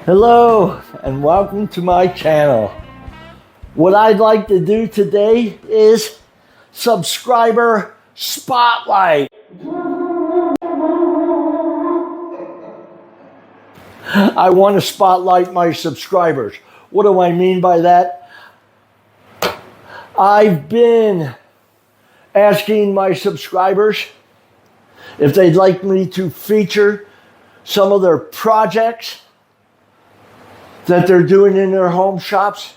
Hello and welcome to my channel. What I'd like to do today is subscriber spotlight. I want to spotlight my subscribers. What do I mean by that? I've been asking my subscribers if they'd like me to feature some of their projects that they're doing in their home shops.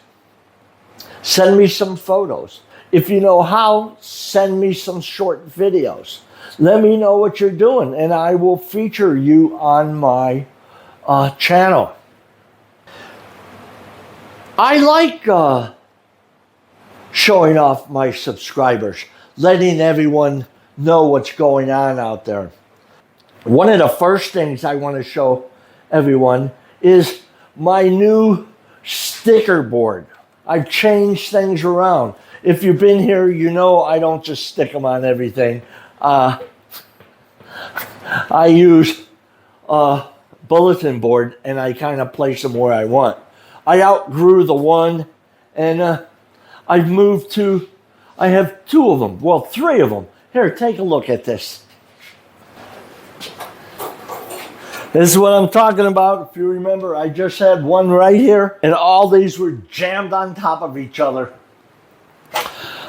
Send me some photos. If you know how, send me some short videos. Let me know what you're doing and I will feature you on my channel. I like showing off my subscribers, letting everyone know what's going on out there. One of the first things I want to show everyone is my new sticker board. I've changed things around. If you've been here, you know I don't just stick them on everything. I use a bulletin board and I kind of place them where I want. I outgrew the one and I've moved to, I have two of them, well, three of them. Here, take a look at this. This is what I'm talking about. If you remember, I just had one right here, and all these were jammed on top of each other.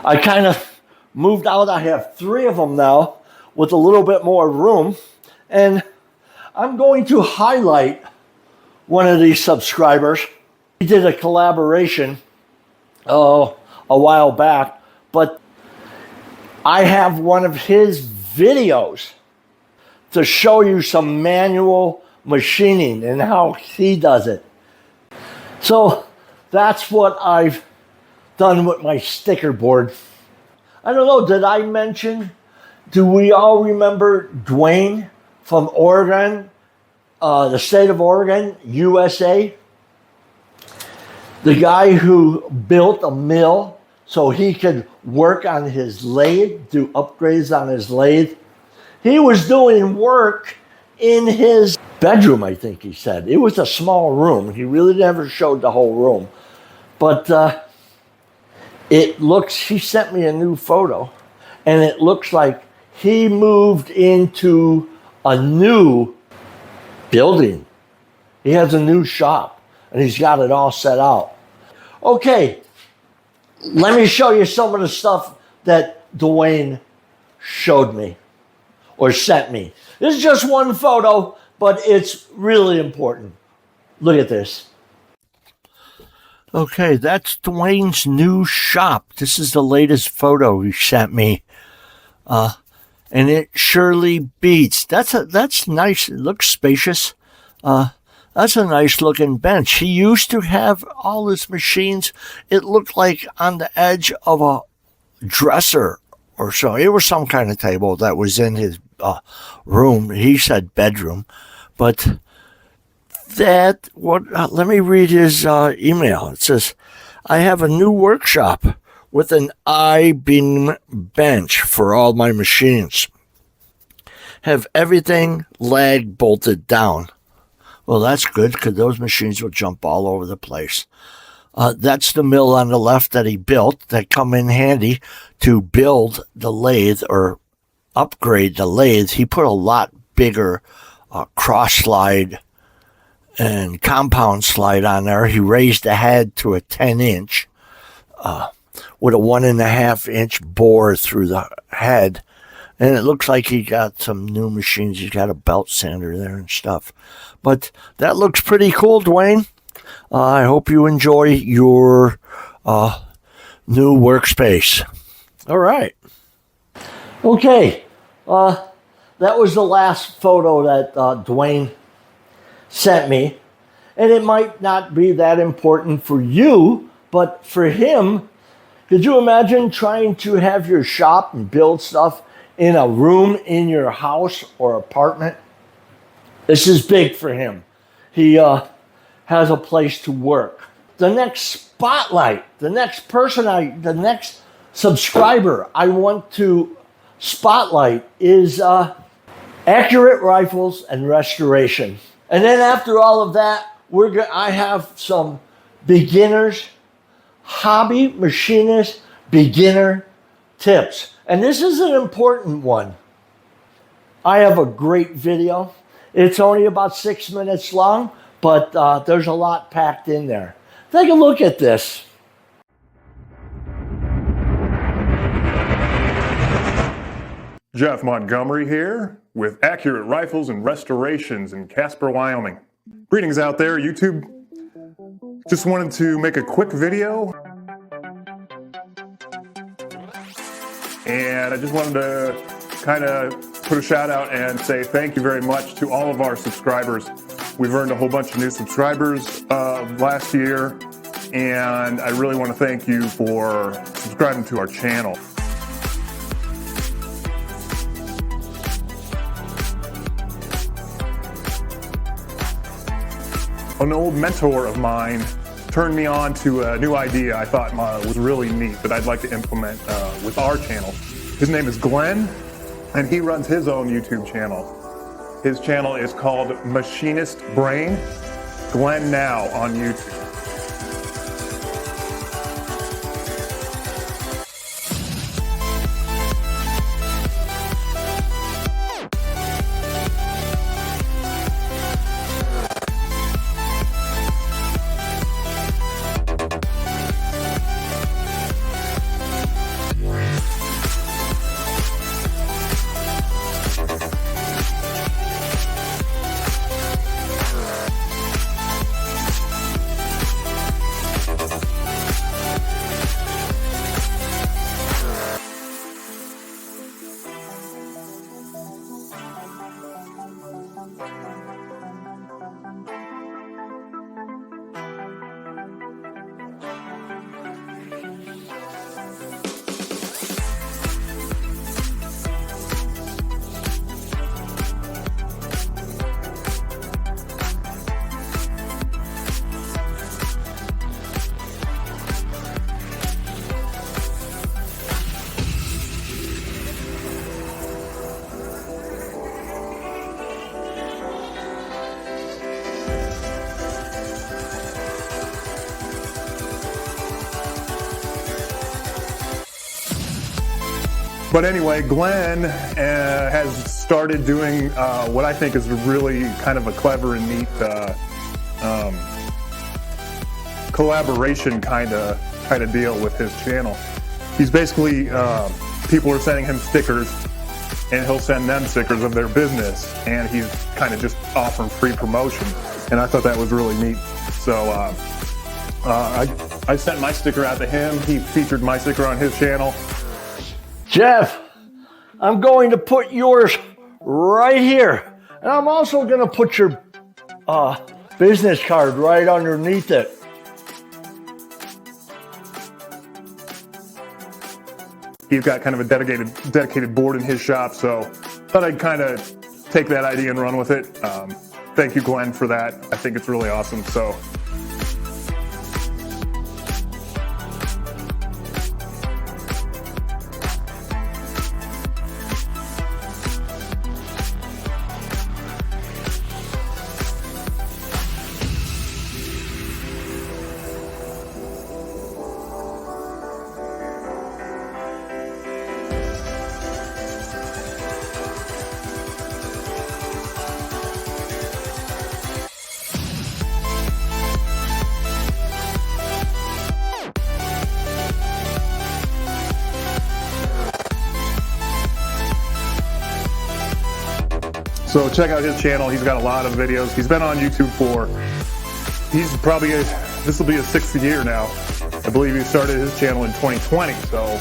I kind of moved out. I have three of them now with a little bit more room, and I'm going to highlight one of these subscribers. He did a collaboration a while back, but I have one of his videos to show you some manual machining and how he does it. So that's what I've done with my sticker board. I don't know, did I mention, do we all remember Dwayne from Oregon, the state of Oregon, USA? The guy who built a mill so he could work on his lathe, do upgrades on his lathe. He was doing work in his bedroom, I think he said. It was a small room. He really never showed the whole room. But it looks, he sent me a new photo, and it looks like he moved into a new building. He has a new shop, and he's got it all set out. Okay, let me show you some of the stuff that Dwayne showed me. Or sent me. This is just one photo, but it's really important. Look at this. Okay, that's Dwayne's new shop. This is the latest photo he sent me. And it surely beats. That's nice. It looks spacious. That's a nice looking bench. He used to have all his machines. It looked like on the edge of a dresser or so. It was some kind of table that was in his room. He said bedroom, but that what? Let me read his email. It says, "I have a new workshop with an I-beam bench for all my machines. Have everything lag bolted down." Well, that's good because those machines will jump all over the place. That's the mill on the left that he built that come in handy to build the lathe or upgrade the lathe. He put a lot bigger cross slide and compound slide on there. He raised the head to a 10-inch with a 1.5-inch bore through the head. And it looks like he got some new machines. He's got a belt sander there and stuff. But that looks pretty cool, Dwayne. I hope you enjoy your new workspace. All right. Okay. That was the last photo that Dwayne sent me. And it might not be that important for you, but for him, could you imagine trying to have your shop and build stuff in a room in your house or apartment? This is big for him. He has a place to work. The next spotlight, the next person, the next subscriber I want to spotlight is accurate rifles and restoration. And then after all of that, I have some beginners, hobby machinist beginner tips. And this is an important one. I have a great video. It's only about 6 minutes long, but there's a lot packed in there. Take a look at this. Jeff Montgomery here with Accurate Rifles and Restorations in Casper, Wyoming. Greetings out there, YouTube. Just wanted to make a quick video. And I just wanted to kind of put a shout out and say thank you very much to all of our subscribers. We've earned a whole bunch of new subscribers last year, and I really want to thank you for subscribing to our channel. An old mentor of mine turned me on to a new idea I thought was really neat that I'd like to implement with our channel. His name is Glenn, and he runs his own YouTube channel. His channel is called Machinist Brain. Glenn Now on YouTube. But anyway, Glenn has started doing what I think is really kind of a clever and neat collaboration kind of deal with his channel. He's basically, people are sending him stickers, and he'll send them stickers of their business, and he's kind of just offering free promotion. And I thought that was really neat. So I sent my sticker out to him. He featured my sticker on his channel. Jeff, I'm going to put yours right here. And I'm also going to put your business card right underneath it. He's got kind of a dedicated board in his shop, so thought I'd kind of take that idea and run with it. Thank you, Glenn, for that. I think it's really awesome. So. So check out his channel. He's got a lot of videos. He's been on YouTube this will be his 6th year now. I believe he started his channel in 2020, so.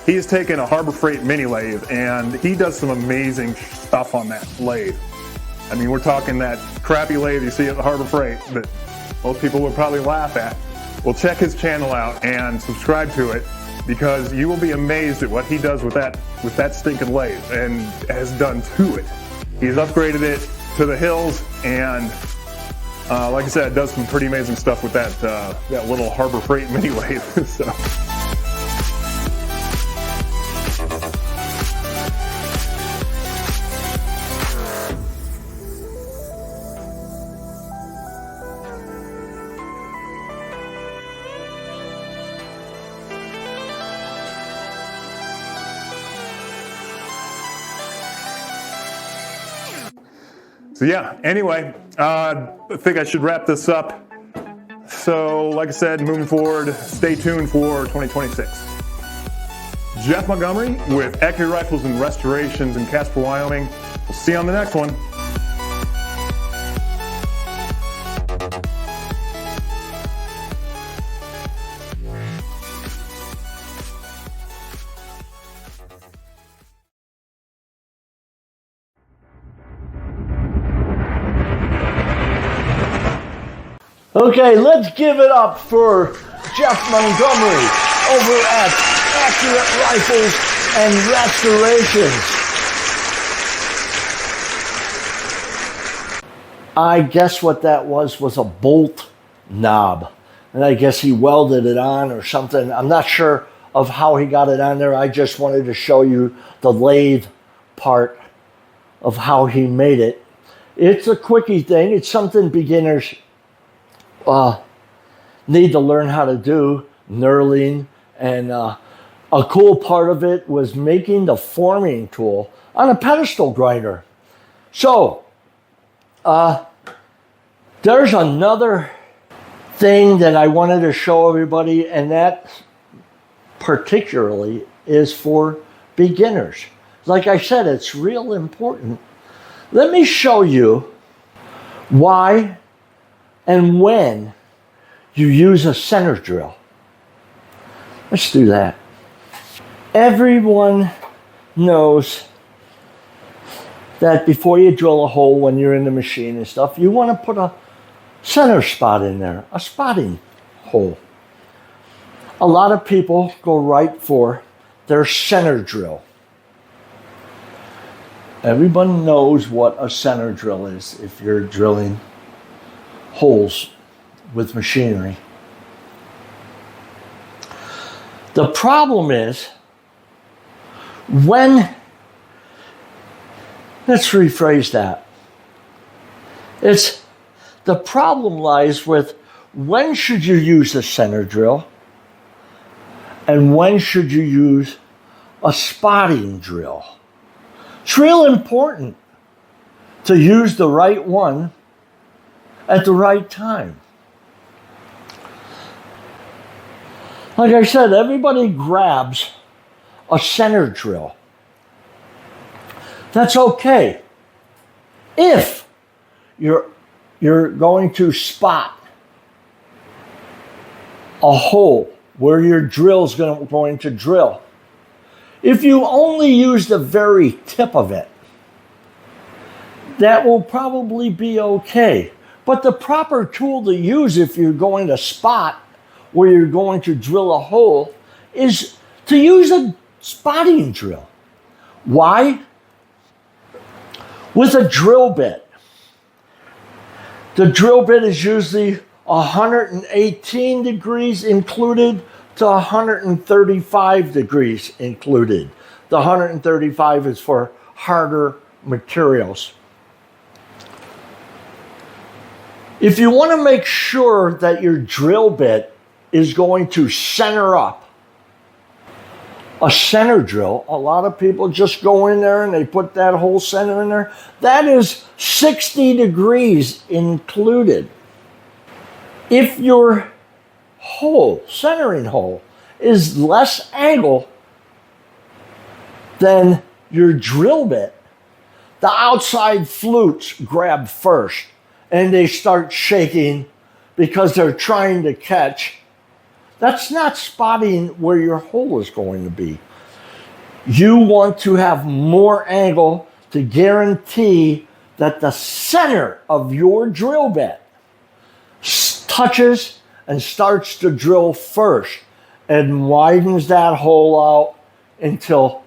He's taken a Harbor Freight mini lathe and he does some amazing stuff on that lathe. I mean, we're talking that crappy lathe you see at the Harbor Freight that most people would probably laugh at. Well, check his channel out and subscribe to it, because you will be amazed at what he does with that stinking lathe and has done to it. He's upgraded it to the hills, and like I said, does some pretty amazing stuff with that little Harbor Freight mini lathe. So. So yeah, anyway, I think I should wrap this up. So like I said, moving forward, stay tuned for 2026. Jeff Montgomery with Accurate Rifles and Restorations in Casper, Wyoming. We'll see you on the next one. Okay, let's give it up for Jeff Montgomery over at Accurate Rifles and Restorations. I guess what that was a bolt knob. And I guess he welded it on or something. I'm not sure of how he got it on there. I just wanted to show you the lathe part of how he made it. It's a quickie thing. It's something beginners need to learn how to do, knurling, and a cool part of it was making the forming tool on a pedestal grinder. So there's another thing that I wanted to show everybody, and that particularly is for beginners. Like I said, it's real important. Let me show you why and when you use a center drill. Let's do that. Everyone knows that before you drill a hole when you're in the machine and stuff, you want to put a center spot in there, a spotting hole. A lot of people go right for their center drill. Everyone knows what a center drill is if you're drilling holes with machinery. The problem is let's rephrase that. The problem lies with when should you use a center drill and when should you use a spotting drill. It's real important to use the right one at the right time. Like I said, everybody grabs a center drill. That's okay if you're going to spot a hole where your drill is going to drill. If you only use the very tip of it, that will probably be okay. But the proper tool to use if you're going to spot where you're going to drill a hole is to use a spotting drill. Why? With a drill bit. The drill bit is usually 118 degrees included to 135 degrees included. The 135 is for harder materials. If you want to make sure that your drill bit is going to center up, a center drill, a lot of people just go in there and they put that whole center in there. That is 60 degrees included. If your hole, centering hole, is less angle than your drill bit, the outside flutes grab first and they start shaking because they're trying to catch. That's not spotting where your hole is going to be. You want to have more angle to guarantee that the center of your drill bit touches and starts to drill first and widens that hole out until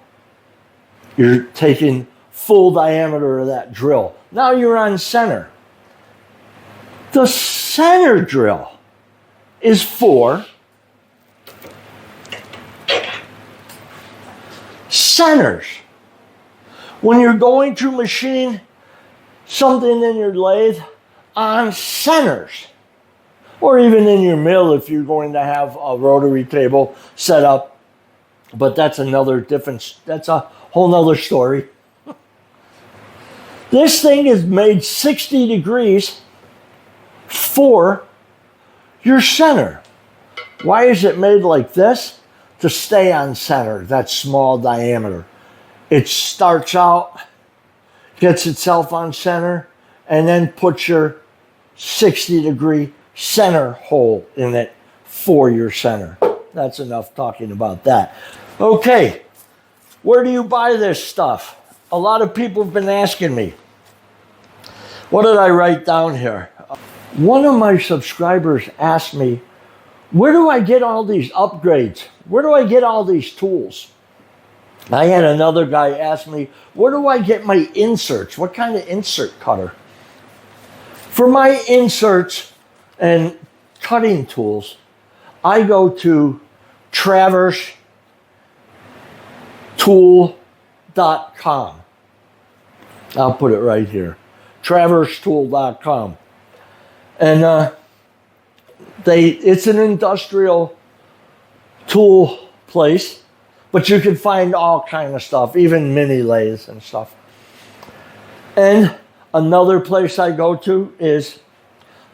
you're taking full diameter of that drill. Now you're on center. The center drill is for centers. When you're going to machine something in your lathe on centers, or even in your mill if you're going to have a rotary table set up, but that's a whole nother story. This thing is made 60 degrees for your center. Why is it made like this? To stay on center, that small diameter. It starts out, gets itself on center, and then puts your 60-degree center hole in it for your center. That's enough talking about that. Okay, where do you buy this stuff? A lot of people have been asking me. What did I write down here? One of my subscribers asked me, where do I get all these upgrades? Where do I get all these tools? I had another guy ask me, where do I get my inserts? What kind of insert cutter? For my inserts and cutting tools, I go to traversetool.com. I'll put it right here. traversetool.com. And it's an industrial tool place, but you can find all kind of stuff, even mini lathes and stuff. And another place I go to is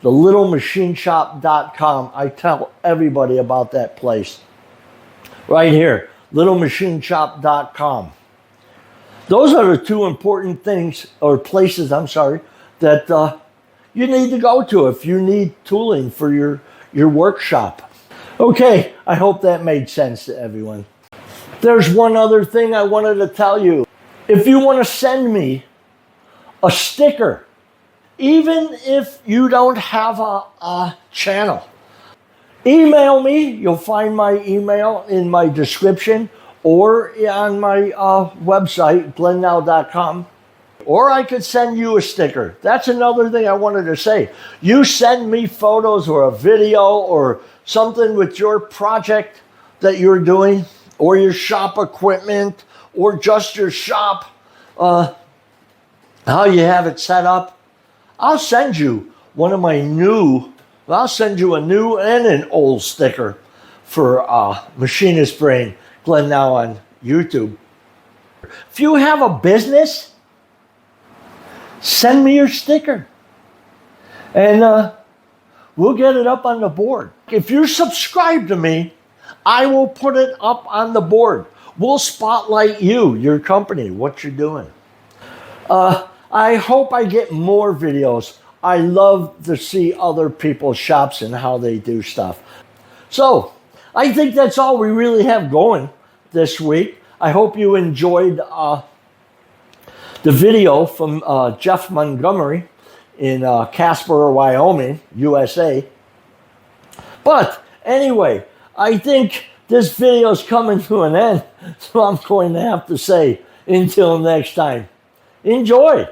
the littlemachineshop.com. I tell everybody about that place. Right here, littlemachineshop.com. Those are the two important things, or places, that you need to go to if you need tooling for your workshop. Okay, I hope that made sense to everyone. There's one other thing I wanted to tell you. If you want to send me a sticker, even if you don't have a channel, email me. You'll find my email in my description or on my website, glennow.com. Or I could send you a sticker. That's another thing I wanted to say. You send me photos or a video or something with your project that you're doing, or your shop equipment, or just your shop, how you have it set up. I'll send you I'll send you a new and an old sticker for Machinist Brain, Glenn Now on YouTube. If you have a business, send me your sticker, and we'll get it up on the board. If you're subscribed to me, I will put it up on the board. We'll spotlight you, your company, what you're doing. I hope I get more videos. I love to see other people's shops and how they do stuff. So, I think that's all we really have going this week. I hope you enjoyed the video from Jeff Montgomery in Casper, Wyoming, USA. But anyway, I think this video is coming to an end, so I'm going to have to say until next time. Enjoy!